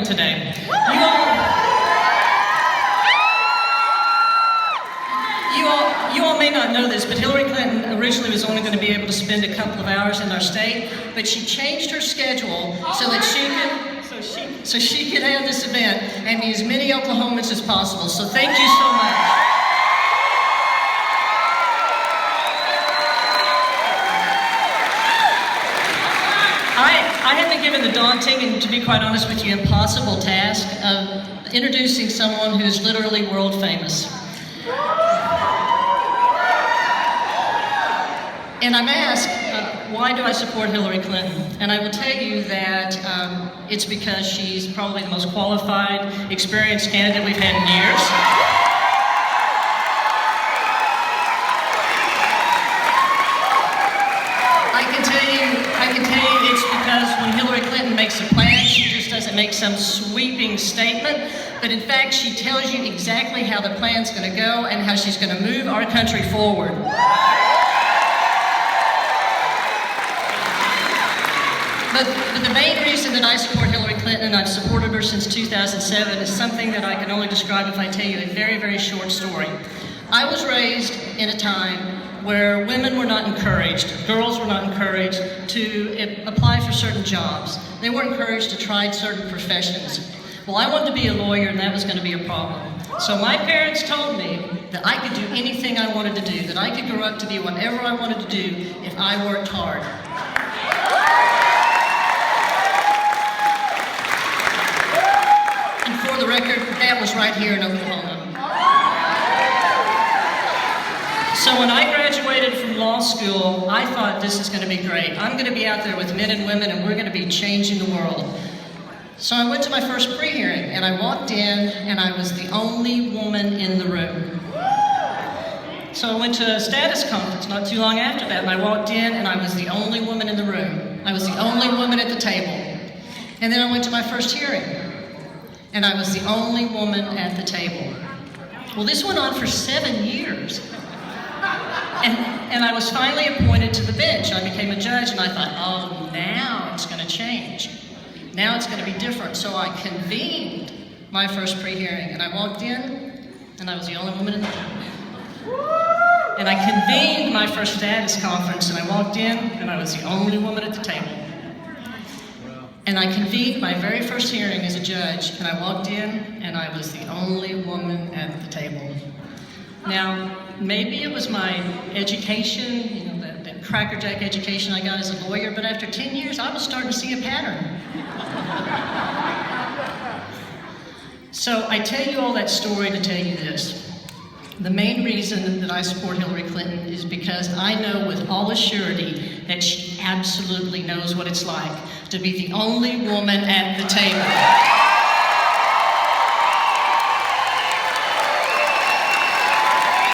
today. You all may not know this, but Hillary Clinton originally was only going to be able to spend a couple of hours in our state, but she changed her schedule so that she could have this event and meet as many Oklahomans as possible. So thank you so much. I have been given the daunting and, to be quite honest with you, impossible task of introducing someone who's literally world famous. And I'm asked, why do I support Hillary Clinton? And I will tell you that it's because she's probably the most qualified, experienced candidate we've had in years. I can tell you it's because when Hillary Clinton makes a plan, she just doesn't make some sweeping statement, but in fact she tells you exactly how the plan's going to go and how she's going to move our country forward. But the main reason that I support Hillary Clinton, and I've supported her since 2007, is something that I can only describe if I tell you a very, very short story. I was raised in a time where women were not encouraged, girls were not encouraged to apply for certain jobs. They weren't encouraged to try certain professions. Well, I wanted to be a lawyer, and that was going to be a problem. So my parents told me that I could do anything I wanted to do, that I could grow up to be whatever I wanted to do if I worked hard. And for the record, that was right here in Oklahoma. So when I graduated from law school, I thought this is going to be great. I'm going to be out there with men and women, and we're going to be changing the world. So I went to my first pre-hearing, and I walked in, and I was the only woman in the room. So I went to a status conference not too long after that, and I walked in, and I was the only woman in the room. I was the only woman at the table. And then I went to my first hearing, and I was the only woman at the table. Well, this went on for 7 years. And I was finally appointed to the bench. I became a judge, and I thought, oh, now it's going to change. Now it's going to be different. So I convened my first pre-hearing, and I walked in, and I was the only woman in the room. And I convened my first status conference, and I walked in, and I was the only woman at the table. And I convened my very first hearing as a judge, and I walked in, and I was the only woman at the table. Now, maybe it was my education, that crackerjack education I got as a lawyer, but after 10 years, I was starting to see a pattern. So I tell you all that story to tell you this. The main reason that I support Hillary Clinton is because I know with all assurity that she absolutely knows what it's like to be the only woman at the table.